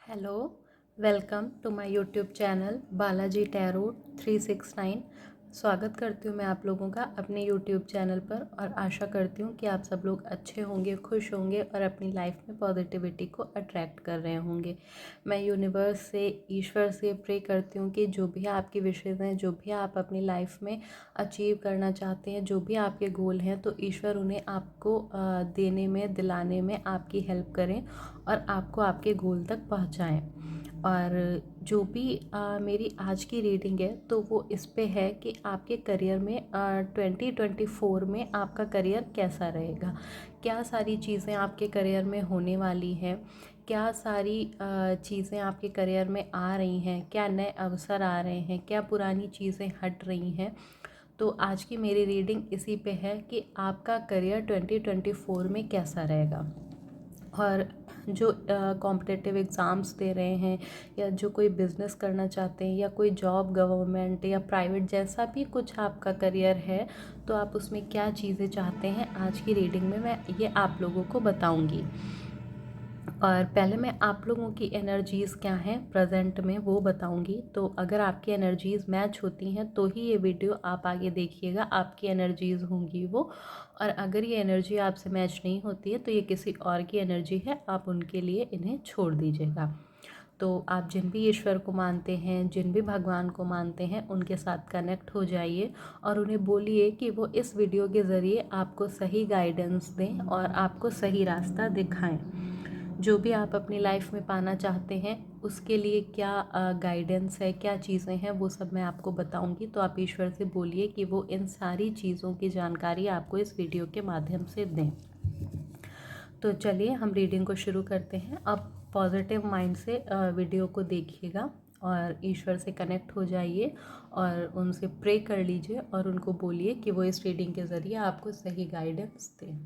Hello, welcome to my YouTube channel Balaji tarot 369। स्वागत करती हूँ मैं आप लोगों का अपने यूट्यूब चैनल पर और आशा करती हूँ कि आप सब लोग अच्छे होंगे, खुश होंगे और अपनी लाइफ में पॉजिटिविटी को अट्रैक्ट कर रहे होंगे। मैं यूनिवर्स से, ईश्वर से प्रे करती हूँ कि जो भी आपकी विशेज़ हैं, जो भी आप अपनी लाइफ में अचीव करना चाहते हैं, जो भी आपके गोल हैं, तो ईश्वर उन्हें आपको देने में, दिलाने में आपकी हेल्प करें और आपको आपके गोल तक पहुंचाएं। और जो भी मेरी आज की रीडिंग है तो वो इस पे है कि आपके करियर में 2024 में आपका करियर कैसा रहेगा, क्या सारी चीज़ें आपके करियर में होने वाली हैं, क्या सारी चीज़ें आपके करियर में आ रही हैं, क्या नए अवसर आ रहे हैं, क्या पुरानी चीज़ें हट रही हैं। तो आज की मेरी रीडिंग इसी पे है कि आपका करियर 2024 में कैसा रहेगा। और जो कॉम्पिटिटिव एग्ज़ाम्स दे रहे हैं या जो कोई बिज़नेस करना चाहते हैं या कोई जॉब गवर्नमेंट या प्राइवेट जैसा भी कुछ आपका करियर है, तो आप उसमें क्या चीज़ें चाहते हैं, आज की रीडिंग में मैं ये आप लोगों को बताऊंगी। और पहले मैं आप लोगों की एनर्जीज़ क्या हैं प्रेजेंट में वो बताऊंगी। तो अगर आपकी एनर्जीज़ मैच होती हैं तो ही ये वीडियो आप आगे देखिएगा, आपकी एनर्जीज़ होंगी वो। और अगर ये एनर्जी आपसे मैच नहीं होती है तो ये किसी और की एनर्जी है, आप उनके लिए इन्हें छोड़ दीजिएगा। तो आप जिन भी ईश्वर को मानते हैं, जिन भी भगवान को मानते हैं, उनके साथ कनेक्ट हो जाइए और उन्हें बोलिए कि वो इस वीडियो के ज़रिए आपको सही गाइडेंस दें और आपको सही रास्ता दिखाएं। जो भी आप अपनी लाइफ में पाना चाहते हैं उसके लिए क्या गाइडेंस है, क्या चीज़ें हैं, वो सब मैं आपको बताऊंगी। तो आप ईश्वर से बोलिए कि वो इन सारी चीज़ों की जानकारी आपको इस वीडियो के माध्यम से दें। तो चलिए हम रीडिंग को शुरू करते हैं। अब पॉजिटिव माइंड से वीडियो को देखिएगा और ईश्वर से कनेक्ट हो जाइए और उनसे प्रे कर लीजिए और उनको बोलिए कि वो इस रीडिंग के ज़रिए आपको सही गाइडेंस दें।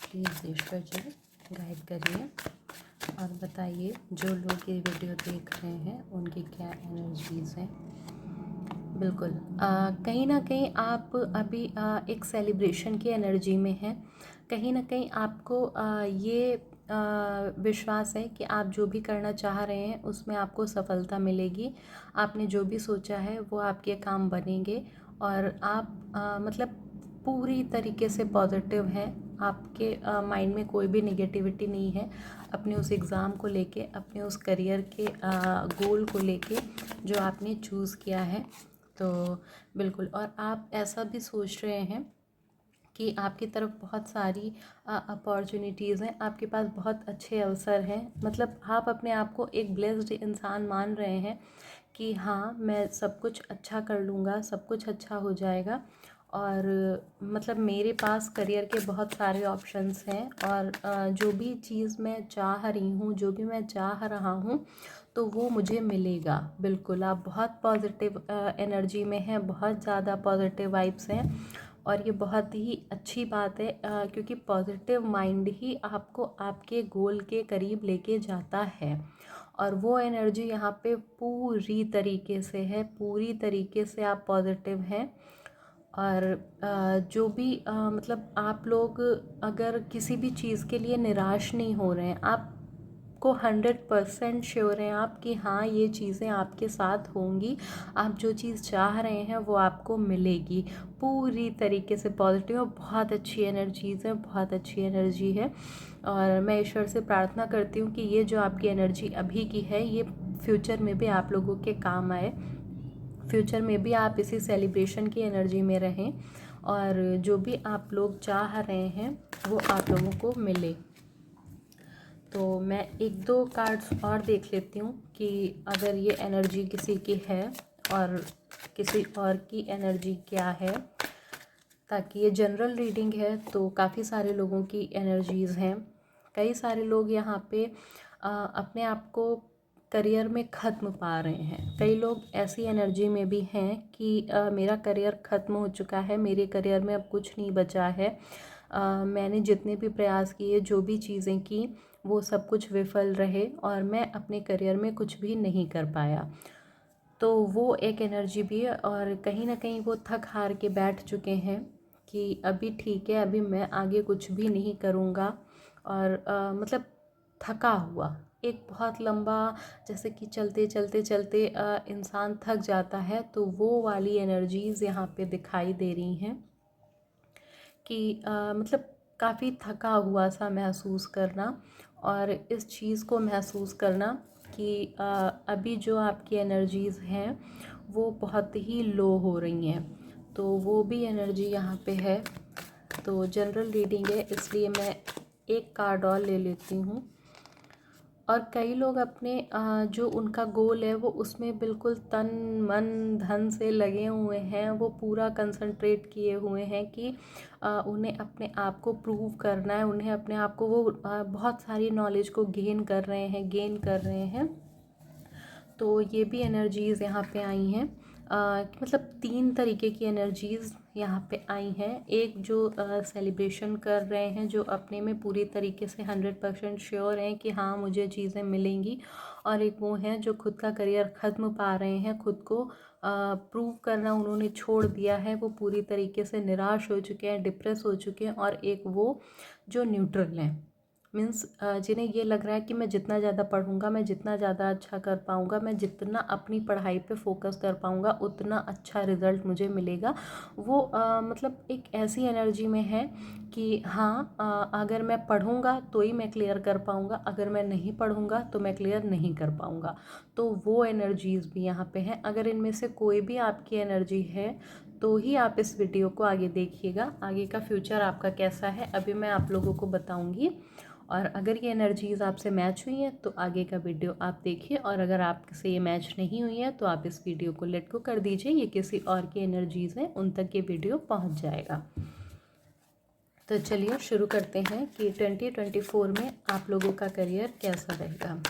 प्लीज़ ईश्वर जी गाइड करिए और बताइए जो लोग ये वीडियो देख रहे हैं उनकी क्या एनर्जीज़ हैं। बिल्कुल, कहीं ना कहीं आप अभी एक सेलिब्रेशन की एनर्जी में हैं। कहीं ना कहीं आपको ये विश्वास है कि आप जो भी करना चाह रहे हैं उसमें आपको सफलता मिलेगी। आपने जो भी सोचा है वो आपके काम बनेंगे और आप मतलब पूरी तरीके से पॉजिटिव हैं। आपके माइंड में कोई भी नेगेटिविटी नहीं है अपने उस एग्ज़ाम को लेके, अपने उस करियर के गोल को लेके जो आपने चूज़ किया है। तो बिल्कुल, और आप ऐसा भी सोच रहे हैं कि आपकी तरफ बहुत सारी अपॉर्चुनिटीज़ हैं, आपके पास बहुत अच्छे अवसर हैं। मतलब आप अपने आप को एक ब्लेस्ड इंसान मान रहे हैं कि हाँ, मैं सब कुछ अच्छा कर लूँगा, सब कुछ अच्छा हो जाएगा। और मतलब मेरे पास करियर के बहुत सारे ऑप्शंस हैं और जो भी चीज़ मैं चाह रही हूँ, जो भी मैं चाह रहा हूँ तो वो मुझे मिलेगा। बिल्कुल, आप बहुत पॉजिटिव एनर्जी में हैं, बहुत ज़्यादा पॉजिटिव वाइब्स हैं और ये बहुत ही अच्छी बात है क्योंकि पॉजिटिव माइंड ही आपको आपके गोल के करीब लेके जाता है। और वो एनर्जी यहाँ पे पूरी तरीके से है, पूरी तरीके से आप पॉजिटिव हैं। और जो भी मतलब आप लोग अगर किसी भी चीज़ के लिए निराश नहीं हो रहे हैं, आपको 100% श्योर हैं आप कि हाँ, ये चीज़ें आपके साथ होंगी। आप जो चीज़ चाह रहे हैं वो आपको मिलेगी। पूरी तरीके से पॉजिटिव और बहुत अच्छी एनर्जीज़ है, बहुत अच्छी एनर्जी है। और मैं ईश्वर से प्रार्थना करती हूँ कि ये जो आपकी एनर्जी अभी की है ये फ्यूचर में भी आप लोगों के काम आए, फ्यूचर में भी आप इसी सेलिब्रेशन की एनर्जी में रहें और जो भी आप लोग चाह रहे हैं वो आप लोगों को मिले। तो मैं एक दो कार्ड्स और देख लेती हूँ कि अगर ये एनर्जी किसी की है और किसी और की एनर्जी क्या है, ताकि ये जनरल रीडिंग है तो काफ़ी सारे लोगों की एनर्जीज़ हैं। कई सारे लोग यहाँ पे अपने आप को करियर में ख़त्म पा रहे हैं। कई लोग ऐसी एनर्जी में भी हैं कि मेरा करियर ख़त्म हो चुका है, मेरे करियर में अब कुछ नहीं बचा है। मैंने जितने भी प्रयास किए, जो भी चीज़ें की, वो सब कुछ विफल रहे और मैं अपने करियर में कुछ भी नहीं कर पाया। तो वो एक एनर्जी भी है और कहीं ना कहीं वो थक हार के बैठ चुके हैं कि अभी ठीक है, अभी मैं आगे कुछ भी नहीं करूँगा। और मतलब थका हुआ एक बहुत लंबा, जैसे कि चलते चलते चलते इंसान थक जाता है, तो वो वाली एनर्जीज़ यहाँ पे दिखाई दे रही हैं कि मतलब काफ़ी थका हुआ सा महसूस करना और इस चीज़ को महसूस करना कि अभी जो आपकी एनर्जीज़ हैं वो बहुत ही लो हो रही हैं। तो वो भी एनर्जी यहाँ पे है। तो जनरल रीडिंग है, इसलिए मैं एक कार्ड और ले लेती हूँ। और कई लोग अपने जो उनका गोल है वो उसमें बिल्कुल तन मन धन से लगे हुए हैं, वो पूरा कंसंट्रेट किए हुए हैं कि उन्हें अपने आप को प्रूव करना है, उन्हें अपने आप को वो बहुत सारी नॉलेज को गेन कर रहे हैं। तो ये भी एनर्जीज़ यहाँ पे आई हैं। मतलब 3 तरीके की एनर्जीज़ यहाँ पे आई हैं। एक जो सेलिब्रेशन कर रहे हैं, जो अपने में पूरी तरीके से 100% श्योर हैं कि हाँ मुझे चीज़ें मिलेंगी। और एक वो हैं जो खुद का करियर ख़त्म पा रहे हैं, खुद को प्रूव करना उन्होंने छोड़ दिया है, वो पूरी तरीके से निराश हो चुके हैं, डिप्रेस हो चुके हैं। और एक वो जो न्यूट्रल हैं, मीन्स जिन्हें ये लग रहा है कि मैं जितना ज़्यादा पढ़ूँगा, मैं जितना ज़्यादा अच्छा कर पाऊँगा, मैं जितना अपनी पढ़ाई पे फोकस कर पाऊँगा, उतना अच्छा रिज़ल्ट मुझे मिलेगा। वो मतलब एक ऐसी एनर्जी में है कि हाँ, अगर मैं पढ़ूँगा तो ही मैं क्लियर कर पाऊँगा, अगर मैं नहीं पढ़ूँगा तो मैं क्लियर नहीं कर पाऊँगा। तो वो एनर्जीज़ भी यहाँ पे हैं। अगर इनमें से कोई भी आपकी एनर्जी है तो ही आप इस वीडियो को आगे देखिएगा। आगे का फ्यूचर आपका कैसा है अभी मैं आप लोगों को बताऊंगी। और अगर ये एनर्जीज़ आपसे मैच हुई हैं तो आगे का वीडियो आप देखिए, और अगर आपसे ये मैच नहीं हुई है तो आप इस वीडियो को लेट गो कर दीजिए। ये किसी और की एनर्जीज़ हैं, उन तक ये वीडियो पहुंच जाएगा। तो चलिए शुरू करते हैं कि 2024 में आप लोगों का करियर कैसा रहेगा।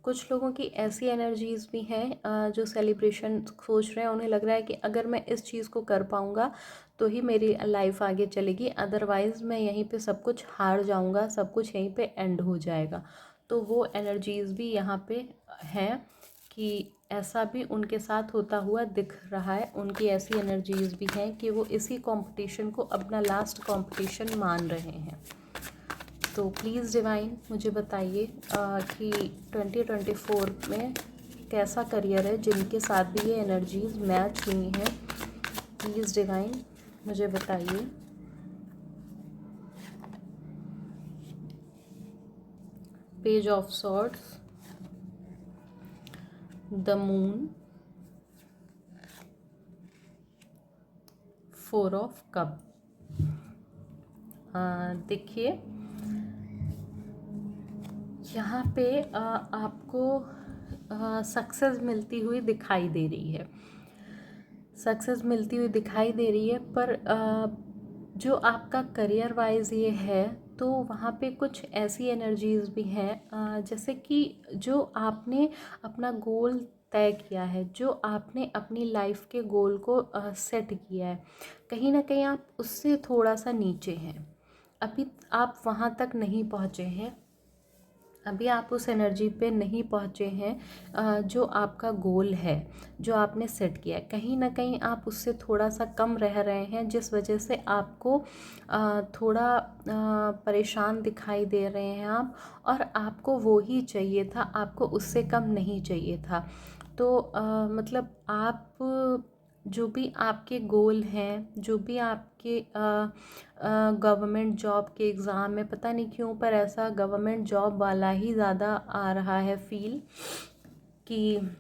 कुछ लोगों की ऐसी एनर्जीज़ भी हैं जो सेलिब्रेशन सोच रहे हैं। उन्हें लग रहा है कि अगर मैं इस चीज़ को कर पाऊँगा तो ही मेरी लाइफ आगे चलेगी, अदरवाइज़ मैं यहीं पे सब कुछ हार जाऊँगा, सब कुछ यहीं पे एंड हो जाएगा। तो वो एनर्जीज़ भी यहाँ पे हैं कि ऐसा भी उनके साथ होता हुआ दिख रहा है। उनकी ऐसी एनर्जीज़ भी हैं कि वो इसी कंपटीशन को अपना लास्ट कंपटीशन मान रहे हैं। तो प्लीज़ डिवाइन मुझे बताइए कि 2024 में कैसा करियर है जिनके साथ भी ये एनर्जीज़ मैच हुई हैं। प्लीज़ डिवाइन मुझे बताइए। Page of swords, the moon, 4 of cup. देखिए यहाँ पे आपको सक्सेस मिलती हुई दिखाई दे रही है, सक्सेस मिलती हुई दिखाई दे रही है। पर जो आपका करियर वाइज ये है तो वहाँ पे कुछ ऐसी एनर्जीज़ भी हैं जैसे कि जो आपने अपना गोल तय किया है, जो आपने अपनी लाइफ के गोल को सेट किया है, कहीं ना कहीं आप उससे थोड़ा सा नीचे हैं। अभी आप वहाँ तक नहीं पहुँचे हैं, अभी आप उस एनर्जी पे नहीं पहुँचे हैं जो आपका गोल है, जो आपने सेट किया है। कहीं ना कहीं आप उससे थोड़ा सा कम रह रहे हैं, जिस वजह से आपको थोड़ा परेशान दिखाई दे रहे हैं आप। और आपको वो ही चाहिए था, आपको उससे कम नहीं चाहिए था। तो मतलब आप जो भी आपके गोल हैं, जो भी आपके गवर्नमेंट जॉब के एग्ज़ाम में, पता नहीं क्यों पर ऐसा गवर्नमेंट जॉब वाला ही ज़्यादा आ रहा है फील कि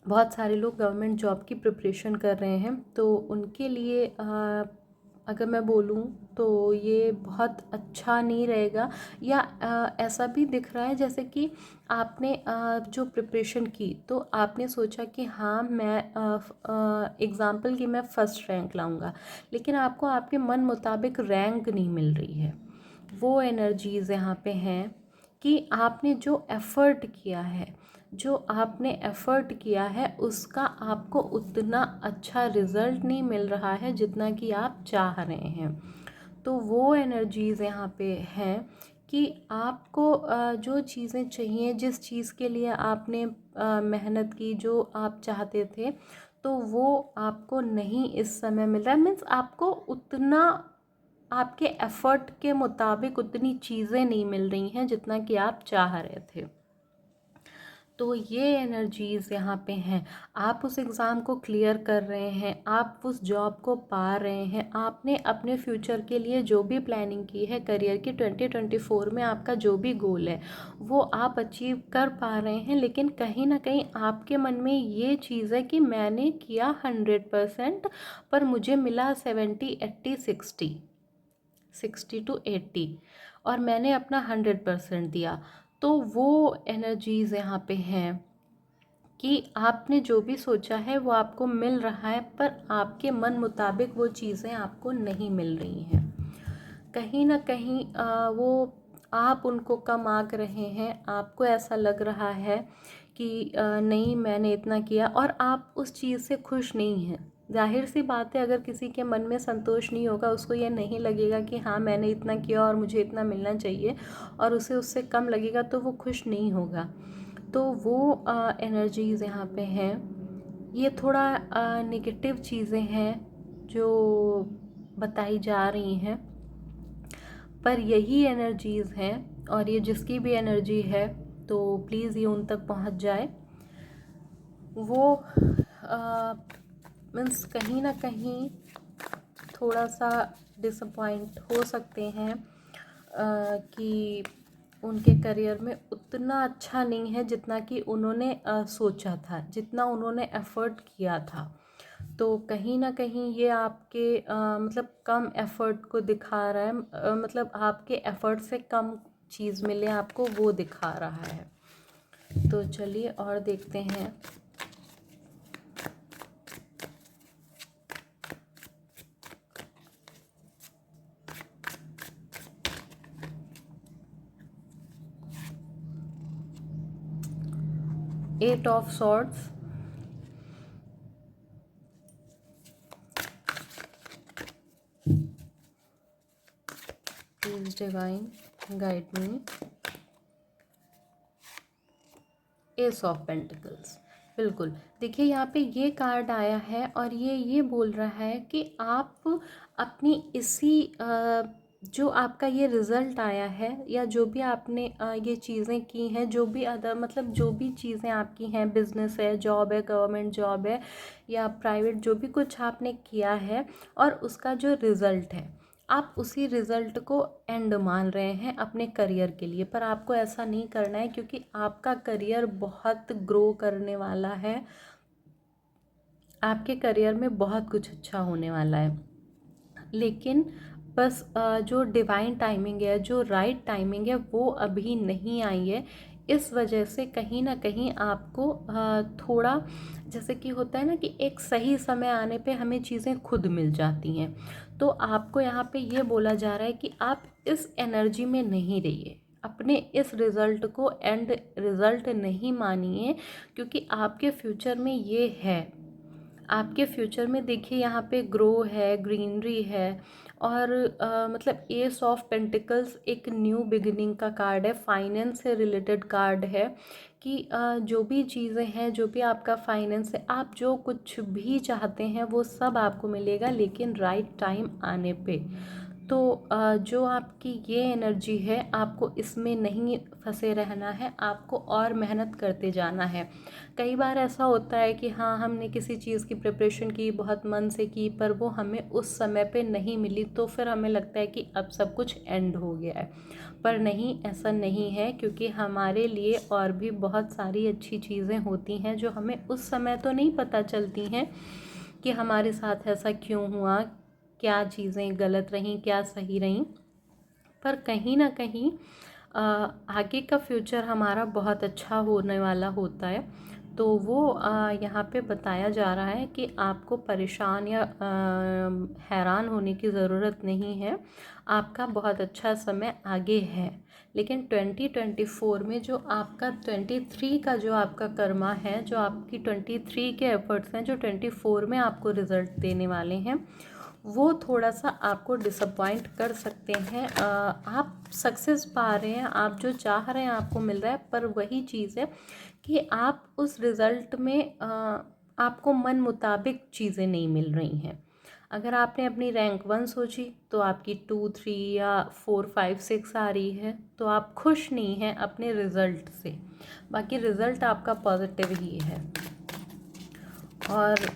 बहुत सारे लोग गवर्नमेंट जॉब की प्रिपरेशन कर रहे हैं। तो उनके लिए अगर मैं बोलूँ तो ये बहुत अच्छा नहीं रहेगा, या ऐसा भी दिख रहा है जैसे कि आपने जो प्रिपरेशन की तो आपने सोचा कि हाँ मैं एग्ज़ाम्पल कि मैं फ़र्स्ट रैंक लाऊंगा, लेकिन आपको आपके मन मुताबिक रैंक नहीं मिल रही है। वो एनर्जीज़ यहाँ पे हैं कि आपने जो एफ़र्ट किया है, जो आपने एफ़र्ट किया है उसका आपको उतना अच्छा रिज़ल्ट नहीं मिल रहा है जितना कि आप चाह रहे हैं। तो वो एनर्जीज़ यहाँ पे हैं कि आपको जो चीज़ें चाहिए, जिस चीज़ के लिए आपने मेहनत की, जो आप चाहते थे, तो वो आपको नहीं इस समय मिल रहा है। मीन्स आपको उतना आपके एफ़र्ट के मुताबिक उतनी चीज़ें नहीं मिल रही हैं जितना कि आप चाह रहे थे। तो ये एनर्जीज़ यहाँ पे हैं। आप उस एग्ज़ाम को क्लियर कर रहे हैं, आप उस जॉब को पा रहे हैं, आपने अपने फ्यूचर के लिए जो भी प्लानिंग की है करियर की, 2024 में आपका जो भी गोल है वो आप अचीव कर पा रहे हैं। लेकिन कहीं ना कहीं आपके मन में ये चीज़ है कि मैंने किया 100% पर मुझे मिला 70, 80, 60 to 80, और मैंने अपना 100% दिया। तो वो एनर्जीज़ यहाँ पे हैं कि आपने जो भी सोचा है वो आपको मिल रहा है, पर आपके मन मुताबिक वो चीज़ें आपको नहीं मिल रही हैं। कहीं ना कहीं वो आप उनको कम आंक रहे हैं, आपको ऐसा लग रहा है कि नहीं मैंने इतना किया, और आप उस चीज़ से खुश नहीं हैं। जाहिर सी बात है, अगर किसी के मन में संतोष नहीं होगा, उसको ये नहीं लगेगा कि हाँ मैंने इतना किया और मुझे इतना मिलना चाहिए, और उसे उससे कम लगेगा तो वो खुश नहीं होगा। तो वो एनर्जीज़ यहाँ पे हैं। ये थोड़ा नेगेटिव चीज़ें हैं जो बताई जा रही हैं, पर यही एनर्जीज़ हैं, और ये जिसकी भी एनर्जी है तो प्लीज़ ये उन तक पहुंच जाए। वो मीन्स कहीं ना कहीं थोड़ा सा डिसअपॉइंट हो सकते हैं कि उनके करियर में उतना अच्छा नहीं है जितना कि उन्होंने सोचा था, जितना उन्होंने एफ़र्ट किया था। तो कहीं ना कहीं ये आपके मतलब कम एफ़र्ट को दिखा रहा है, मतलब आपके एफ़र्ट से कम चीज़ मिले आपको वो दिखा रहा है। तो चलिए और देखते हैं। Eight of swords, please divine guide me. Ace of pentacles, बिल्कुल। देखिए यहाँ पे ये कार्ड आया है और ये बोल रहा है कि आप अपनी इसी जो आपका ये रिज़ल्ट आया है, या जो भी आपने ये चीज़ें की हैं, जो भी अदर मतलब जो भी चीज़ें आपकी हैं, बिज़नेस है, जॉब है, गवर्नमेंट जॉब है या प्राइवेट, जो भी कुछ आपने किया है और उसका जो रिज़ल्ट है, आप उसी रिज़ल्ट को एंड मान रहे हैं अपने करियर के लिए। पर आपको ऐसा नहीं करना है, क्योंकि आपका करियर बहुत ग्रो करने वाला है, आपके करियर में बहुत कुछ अच्छा होने वाला है। लेकिन बस जो डिवाइन टाइमिंग है, जो राइट टाइमिंग है, वो अभी नहीं आई है। इस वजह से कहीं ना कहीं आपको थोड़ा, जैसे कि होता है ना कि एक सही समय आने पे हमें चीज़ें खुद मिल जाती हैं, तो आपको यहाँ पे ये बोला जा रहा है कि आप इस एनर्जी में नहीं रहिए, अपने इस रिज़ल्ट को एंड रिज़ल्ट नहीं मानिए, क्योंकि आपके फ्यूचर में ये है। आपके फ्यूचर में देखिए यहाँ पे ग्रो है, ग्रीनरी है, और मतलब एस ऑफ पेंटिकल्स एक न्यू बिगिनिंग का कार्ड है, फाइनेंस से रिलेटेड कार्ड है कि जो भी चीज़ें हैं, जो भी आपका फाइनेंस है, आप जो कुछ भी चाहते हैं वो सब आपको मिलेगा, लेकिन राइट टाइम आने पे। तो जो आपकी ये एनर्जी है, आपको इसमें नहीं फंसे रहना है, आपको और मेहनत करते जाना है। कई बार ऐसा होता है कि हाँ हमने किसी चीज़ की प्रिपरेशन की, बहुत मन से की, पर वो हमें उस समय पे नहीं मिली, तो फिर हमें लगता है कि अब सब कुछ एंड हो गया है। पर नहीं, ऐसा नहीं है, क्योंकि हमारे लिए और भी बहुत सारी अच्छी चीज़ें होती हैं जो हमें उस समय तो नहीं पता चलती हैं कि हमारे साथ ऐसा क्यों हुआ, क्या चीज़ें गलत रहीं, क्या सही रहीं, पर कहीं ना कहीं आगे का फ्यूचर हमारा बहुत अच्छा होने वाला होता है। तो वो यहाँ पे बताया जा रहा है कि आपको परेशान या हैरान होने की ज़रूरत नहीं है, आपका बहुत अच्छा समय आगे है। लेकिन 2024 में जो आपका 23 का जो आपका कर्मा है, जो आपकी 23 के एफर्ट्स हैं, जो 24 में आपको रिज़ल्ट देने वाले हैं, वो थोड़ा सा आपको डिसअपॉइंट कर सकते हैं। आप सक्सेस पा रहे हैं, आप जो चाह रहे हैं आपको मिल रहा है, पर वही चीज़ है कि आप उस रिज़ल्ट में आपको मन मुताबिक चीज़ें नहीं मिल रही हैं। अगर आपने अपनी रैंक 1 सोची तो आपकी 2, 3 या 4, 5, 6 आ रही है, तो आप खुश नहीं हैं अपने रिज़ल्ट से। बाकी रिज़ल्ट आपका पॉजिटिव ही है। और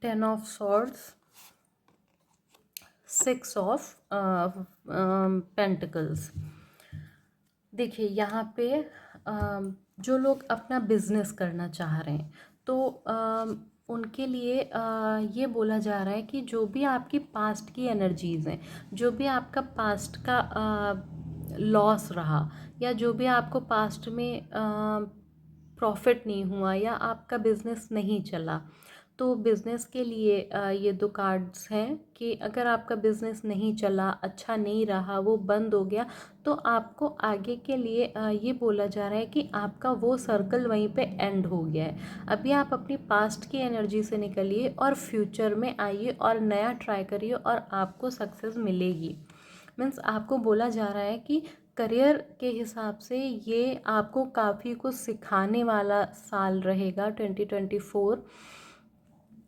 10 ऑफ सॉर्ड्स, 6 ऑफ पेंटिकल्स। देखिए यहाँ पे जो लोग अपना बिजनेस करना चाह रहे हैं, तो उनके लिए ये बोला जा रहा है कि जो भी आपकी पास्ट की एनर्जीज़ हैं, जो भी आपका पास्ट का लॉस रहा, या जो भी आपको पास्ट में प्रॉफिट नहीं हुआ, या आपका बिजनेस नहीं चला, तो बिज़नेस के लिए ये 2 कार्ड्स हैं कि अगर आपका बिज़नेस नहीं चला, अच्छा नहीं रहा, वो बंद हो गया, तो आपको आगे के लिए ये बोला जा रहा है कि आपका वो सर्कल वहीं पे एंड हो गया है। अभी आप अपनी पास्ट की एनर्जी से निकलिए और फ्यूचर में आइए और नया ट्राई करिए और आपको सक्सेस मिलेगी। मीन्स आपको बोला जा रहा है कि करियर के हिसाब से ये आपको काफ़ी कुछ सिखाने वाला साल रहेगा। 2024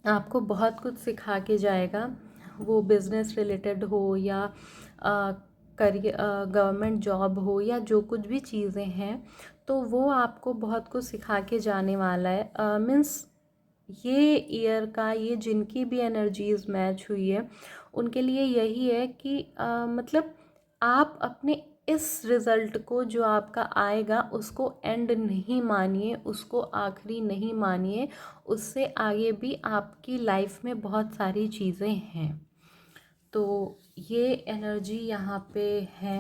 आपको बहुत कुछ सिखा के जाएगा, वो बिज़नेस रिलेटेड हो या करियर, गवर्नमेंट जॉब हो, या जो कुछ भी चीज़ें हैं, तो वो आपको बहुत कुछ सिखा के जाने वाला है। मीन्स ये ईयर का, ये जिनकी भी एनर्जीज मैच हुई है, उनके लिए यही है कि मतलब आप अपने इस रिज़ल्ट को जो आपका आएगा उसको एंड नहीं मानिए, उसको आखिरी नहीं मानिए, उससे आगे भी आपकी लाइफ में बहुत सारी चीज़ें हैं। तो ये एनर्जी यहाँ पे है।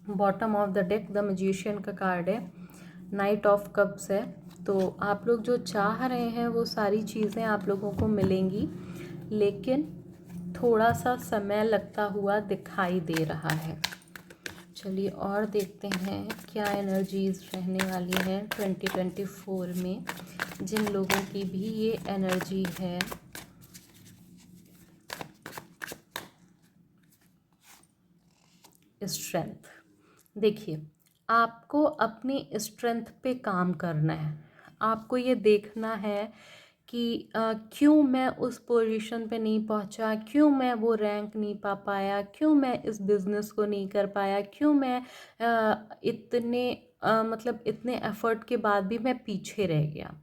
Bottom of the deck the magician का कार्ड है, नाइट ऑफ कप्स है। तो आप लोग जो चाह रहे हैं वो सारी चीज़ें आप लोगों को मिलेंगी, लेकिन थोड़ा सा समय लगता हुआ दिखाई दे रहा है। चलिए और देखते हैं क्या एनर्जीज रहने वाली हैं 2024 में, जिन लोगों की भी ये एनर्जी है। स्ट्रेंथ, देखिए आपको अपनी स्ट्रेंथ पे काम करना है। आपको ये देखना है कि क्यों मैं उस पोजीशन पे नहीं पहुंचा, क्यों मैं वो रैंक नहीं पा पाया, क्यों मैं इस बिज़नेस को नहीं कर पाया, क्यों मैं इतने मतलब इतने एफर्ट के बाद भी मैं पीछे रह गया,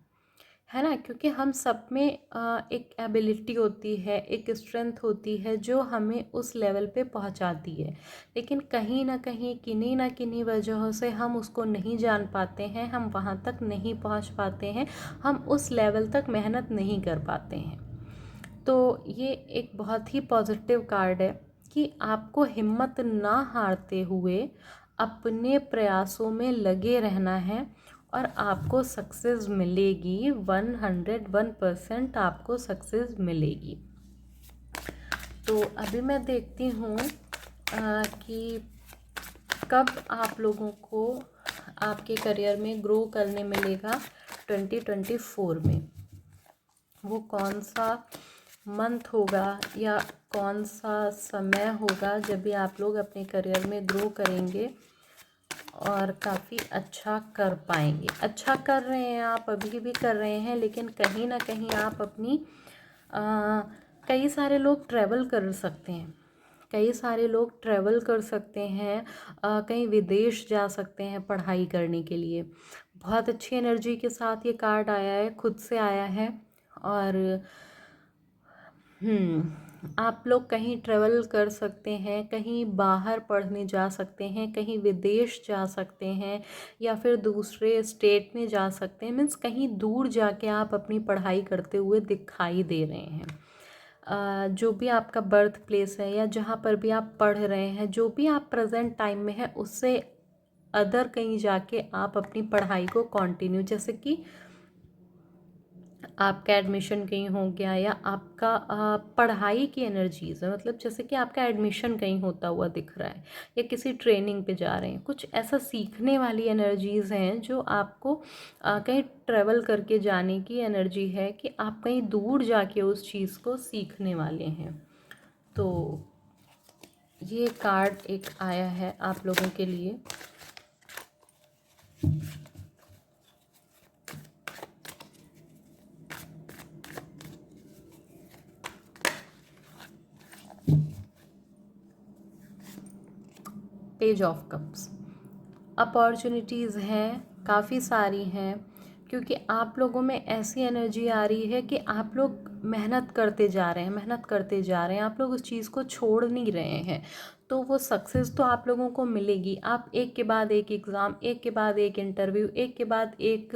है ना। क्योंकि हम सब में एक एबिलिटी होती है, एक स्ट्रेंथ होती है जो हमें उस लेवल पे पहुंचाती है, लेकिन कहीं ना कहीं किन्हीं ना किन्हीं वजहों से हम उसको नहीं जान पाते हैं, हम वहाँ तक नहीं पहुँच पाते हैं, हम उस लेवल तक मेहनत नहीं कर पाते हैं। तो ये एक बहुत ही पॉजिटिव कार्ड है कि आपको हिम्मत ना हारते हुए अपने प्रयासों में लगे रहना है और आपको सक्सेस मिलेगी। 101% आपको सक्सेस मिलेगी। तो अभी मैं देखती हूँ कि कब आप लोगों को आपके करियर में ग्रो करने मिलेगा 2024 में। वो कौन सा मंथ होगा या कौन सा समय होगा जब भी आप लोग अपने करियर में ग्रो करेंगे और काफ़ी अच्छा कर पाएंगे। अच्छा कर रहे हैं आप, अभी भी कर रहे हैं, लेकिन कहीं ना कहीं आप अपनी कई सारे लोग ट्रैवल कर सकते हैं, कई सारे लोग ट्रैवल कर सकते हैं, कहीं विदेश जा सकते हैं पढ़ाई करने के लिए। बहुत अच्छी एनर्जी के साथ ये कार्ड आया है, खुद से आया है। और आप लोग कहीं ट्रेवल कर सकते हैं, कहीं बाहर पढ़ने जा सकते हैं, कहीं विदेश जा सकते हैं, या फिर दूसरे स्टेट में जा सकते हैं। मीन्स कहीं दूर जाके आप अपनी पढ़ाई करते हुए दिखाई दे रहे हैं। जो भी आपका बर्थ प्लेस है या जहाँ पर भी आप पढ़ रहे हैं, जो भी आप प्रेजेंट टाइम में है, उससे अदर कहीं जाके आप अपनी पढ़ाई को कंटिन्यू, जैसे कि आपका एडमिशन कहीं हो गया या आपका पढ़ाई की एनर्जीज़ है, मतलब जैसे कि आपका एडमिशन कहीं होता हुआ दिख रहा है या किसी ट्रेनिंग पे जा रहे हैं, कुछ ऐसा सीखने वाली एनर्जीज़ हैं जो आपको कहीं ट्रैवल करके जाने की एनर्जी है कि आप कहीं दूर जाके उस चीज़ को सीखने वाले हैं। तो ये कार्ड एक आया है आप लोगों के लिए। पेज ऑफ कप्स, अपॉर्चुनिटीज़ हैं, काफ़ी सारी हैं, क्योंकि आप लोगों में ऐसी एनर्जी आ रही है कि आप लोग मेहनत करते जा रहे हैं, मेहनत करते जा रहे हैं, आप लोग उस चीज़ को छोड़ नहीं रहे हैं। तो वो सक्सेस तो आप लोगों को मिलेगी। आप एक के बाद एक एग्ज़ाम, एक के बाद एक इंटरव्यू, एक के बाद एक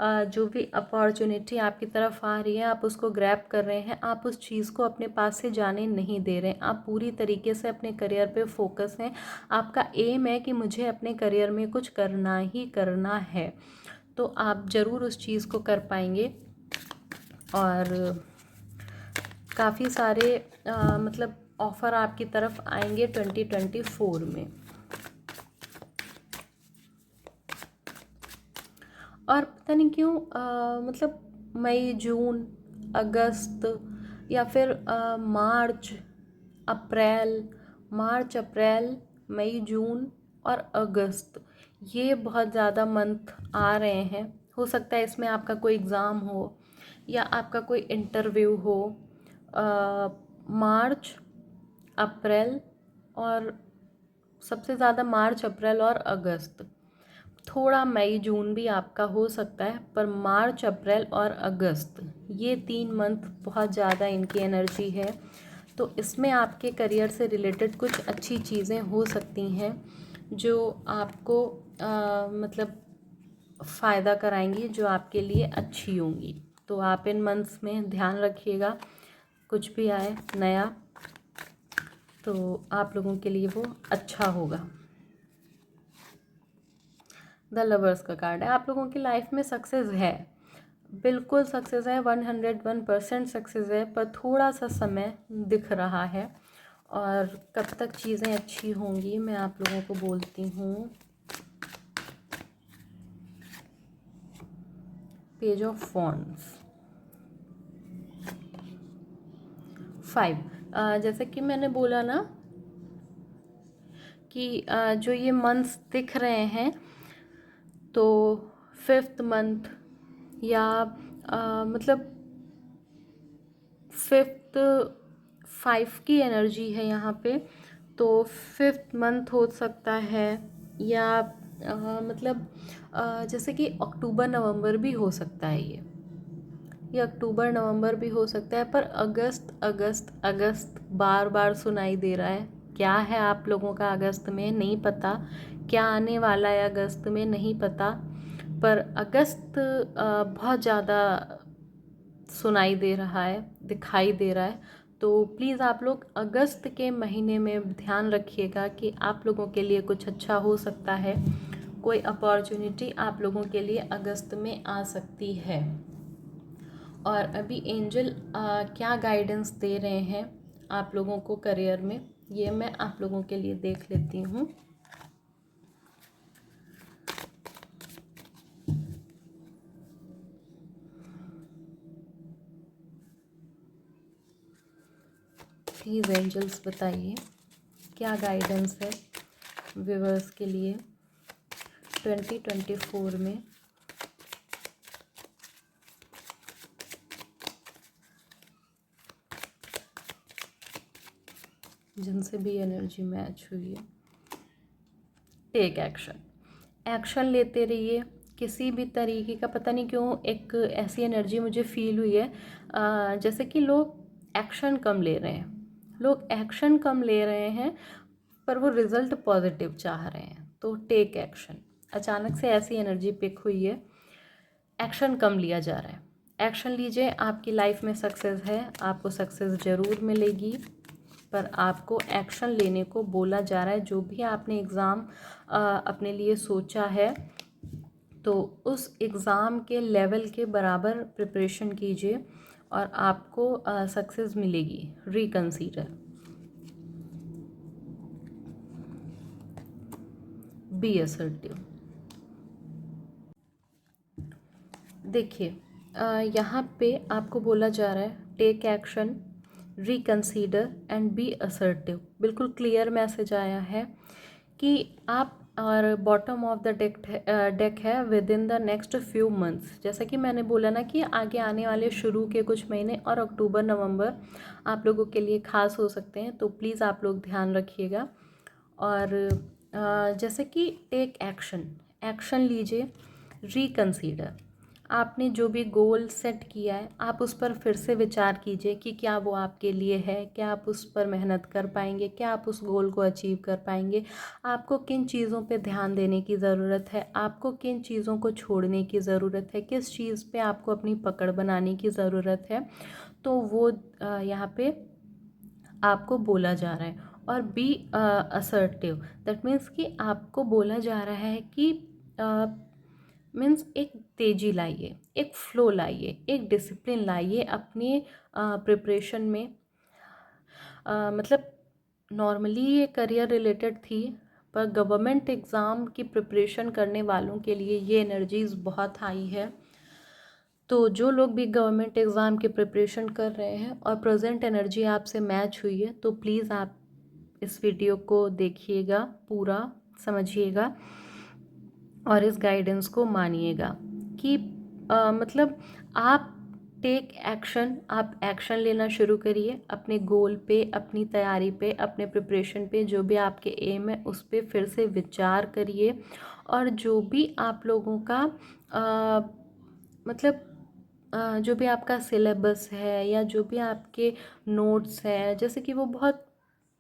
जो भी अपॉर्चुनिटी आपकी तरफ आ रही है, आप उसको ग्रैब कर रहे हैं। आप उस चीज़ को अपने पास से जाने नहीं दे रहे हैं। आप पूरी तरीके से अपने करियर पे फोकस हैं। आपका एम है कि मुझे अपने करियर में कुछ करना ही करना है, तो आप ज़रूर उस चीज़ को कर पाएंगे। और काफ़ी सारे मतलब ऑफ़र आपकी तरफ आएंगे 2024 में। और पता नहीं क्यों मतलब मई, जून, अगस्त या फिर मार्च, अप्रैल, मई, जून और अगस्त, ये बहुत ज़्यादा मंथ आ रहे हैं। हो सकता है इसमें आपका कोई एग्ज़ाम हो या आपका कोई इंटरव्यू हो। मार्च, अप्रैल और सबसे ज़्यादा मार्च, अप्रैल और अगस्त, थोड़ा मई, जून भी आपका हो सकता है, पर मार्च, अप्रैल और अगस्त, ये 3 मंथ बहुत ज़्यादा इनकी एनर्जी है। तो इसमें आपके करियर से रिलेटेड कुछ अच्छी चीज़ें हो सकती हैं जो आपको मतलब फ़ायदा कराएंगी, जो आपके लिए अच्छी होंगी। तो आप इन मंथ्स में ध्यान रखिएगा, कुछ भी आए नया तो आप लोगों के लिए वो अच्छा होगा। द लवर्स का कार्ड है। आप लोगों की लाइफ में सक्सेस है, बिल्कुल सक्सेस है, 101% सक्सेस है, पर थोड़ा सा समय दिख रहा है। और कब तक चीज़ें अच्छी होंगी मैं आप लोगों को बोलती हूँ। पेज ऑफ वॉन्ड्स, 5, जैसे कि मैंने बोला ना कि जो ये मंथ्स दिख रहे हैं, तो 5th मंथ या मतलब 5 की एनर्जी है यहाँ पे, तो 5th मंथ हो सकता है, या मतलब जैसे कि अक्टूबर नवंबर भी हो सकता है, ये अक्टूबर नवंबर भी हो सकता है। पर अगस्त अगस्त अगस्त बार बार सुनाई दे रहा है। क्या है आप लोगों का अगस्त में नहीं पता, क्या आने वाला है अगस्त में नहीं पता, पर अगस्त बहुत ज़्यादा सुनाई दे रहा है, दिखाई दे रहा है। तो प्लीज़ आप लोग अगस्त के महीने में ध्यान रखिएगा कि आप लोगों के लिए कुछ अच्छा हो सकता है, कोई अपॉर्चुनिटी आप लोगों के लिए अगस्त में आ सकती है। और अभी एंजल क्या गाइडेंस दे रहे हैं आप लोगों को करियर में, ये मैं आप लोगों के लिए देख लेती हूँ। प्लीज़ एंजल्स बताइए क्या गाइडेंस है व्यूअर्स के लिए 2024 में। जिनसे भी एनर्जी मैच हुई है, टेक एक्शन, एक्शन लेते रहिए, किसी भी तरीके का, पता नहीं क्यों एक ऐसी एनर्जी मुझे फील हुई है जैसे कि लोग एक्शन कम ले रहे हैं, लोग एक्शन कम ले रहे हैं पर वो रिज़ल्ट पॉजिटिव चाह रहे हैं। तो टेक एक्शन, अचानक से ऐसी एनर्जी पिक हुई है, एक्शन कम लिया जा रहा है। एक्शन लीजिए, आपकी लाइफ में सक्सेस है, आपको सक्सेस ज़रूर मिलेगी, पर आपको एक्शन लेने को बोला जा रहा है। जो भी आपने एग्ज़ाम अपने लिए सोचा है तो उस एग्ज़ाम के लेवल के बराबर प्रिपरेशन कीजिए और आपको सक्सेस मिलेगी। Reconsider, be assertive. देखिए यहाँ पे आपको बोला जा रहा है take action, reconsider and be assertive. बिल्कुल क्लियर मैसेज आया है कि आप, और बॉटम ऑफ द डेक है within the next few months. जैसा कि मैंने बोला ना कि आगे आने वाले शुरू के कुछ महीने और अक्टूबर नवंबर आप लोगों के लिए ख़ास हो सकते हैं, तो प्लीज़ आप लोग ध्यान रखिएगा। और जैसे कि टेक एक्शन, एक्शन लीजिए। रिकंसीडर, आपने जो भी गोल सेट किया है आप उस पर फिर से विचार कीजिए कि क्या वो आपके लिए है, क्या आप उस पर मेहनत कर पाएंगे, क्या आप उस गोल को अचीव कर पाएंगे, आपको किन चीज़ों पे ध्यान देने की ज़रूरत है, आपको किन चीज़ों को छोड़ने की ज़रूरत है, किस चीज़ पे आपको अपनी पकड़ बनाने की ज़रूरत है। तो वो यहाँ पे आपको बोला जा रहा है। और बी असर्टिव, दैट मीन्स कि आपको बोला जा रहा है कि मीन्स एक तेज़ी लाइए, एक फ़्लो लाइए, एक डिसिप्लिन लाइए अपने प्रिपरेशन में। मतलब नॉर्मली ये करियर रिलेटेड थी, पर गवर्नमेंट एग्ज़ाम की प्रिपरेशन करने वालों के लिए ये एनर्जीज़ बहुत हाई है। तो जो लोग भी गवर्नमेंट एग्ज़ाम की प्रिपरेशन कर रहे हैं और प्रेजेंट एनर्जी आपसे मैच हुई है, तो प्लीज़ आप इस वीडियो को देखिएगा, पूरा समझिएगा और इस गाइडेंस को मानिएगा कि मतलब आप टेक एक्शन, आप एक्शन लेना शुरू करिए अपने गोल पे, अपनी तैयारी पे, अपने प्रिपरेशन पे। जो भी आपके एम है उस पर फिर से विचार करिए। और जो भी आप लोगों का मतलब जो भी आपका सिलेबस है या जो भी आपके नोट्स हैं, जैसे कि वो बहुत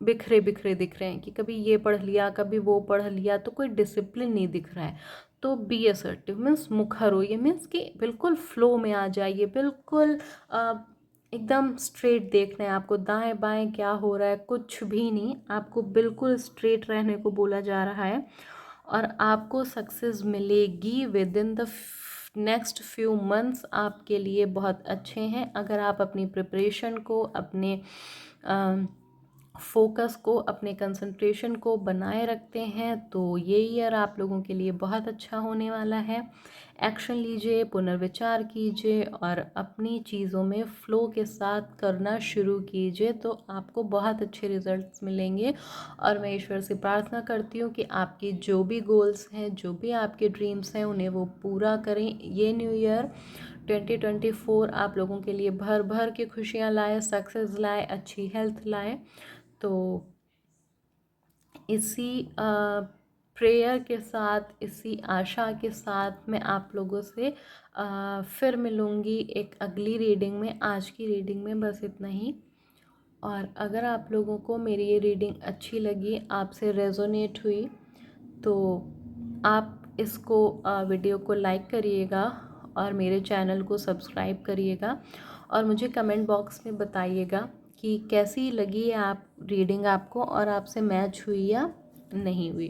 बिखरे बिखरे दिख रहे हैं कि कभी ये पढ़ लिया कभी वो पढ़ लिया, तो कोई डिसिप्लिन नहीं दिख रहा है। तो बी असर्टिव मीन्स मुखर होइए, मीन्स कि बिल्कुल फ्लो में आ जाइए, बिल्कुल एकदम स्ट्रेट देखना है आपको, दाएं बाएं क्या हो रहा है कुछ भी नहीं, आपको बिल्कुल स्ट्रेट रहने को बोला जा रहा है। और आपको सक्सेस मिलेगी with in the next few months, आपके लिए बहुत अच्छे हैं अगर आप अपनी प्रिपरेशन को, अपने फोकस को, अपने कंसंट्रेशन को बनाए रखते हैं। तो ये ईयर आप लोगों के लिए बहुत अच्छा होने वाला है। एक्शन लीजिए, पुनर्विचार कीजिए और अपनी चीज़ों में फ़्लो के साथ करना शुरू कीजिए, तो आपको बहुत अच्छे रिजल्ट्स मिलेंगे। और मैं ईश्वर से प्रार्थना करती हूँ कि आपकी जो भी गोल्स हैं, जो भी आपके ड्रीम्स हैं, उन्हें वो पूरा करें। ये न्यू ईयर 2024 आप लोगों के लिए भर भर के खुशियाँ लाए, सक्सेस लाए, अच्छी हेल्थ लाए। तो इसी प्रेयर के साथ, इसी आशा के साथ मैं आप लोगों से फिर मिलूँगी एक अगली रीडिंग में। आज की रीडिंग में बस इतना ही। और अगर आप लोगों को मेरी ये रीडिंग अच्छी लगी, आपसे रेजोनेट हुई, तो आप इसको वीडियो को लाइक करिएगा और मेरे चैनल को सब्सक्राइब करिएगा और मुझे कमेंट बॉक्स में बताइएगा कि कैसी लगी है आप रीडिंग आपको, और आपसे मैच हुई या नहीं हुई।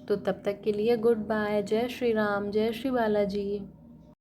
तो तब तक के लिए गुड बाय, जय श्री राम, जय श्री बालाजी।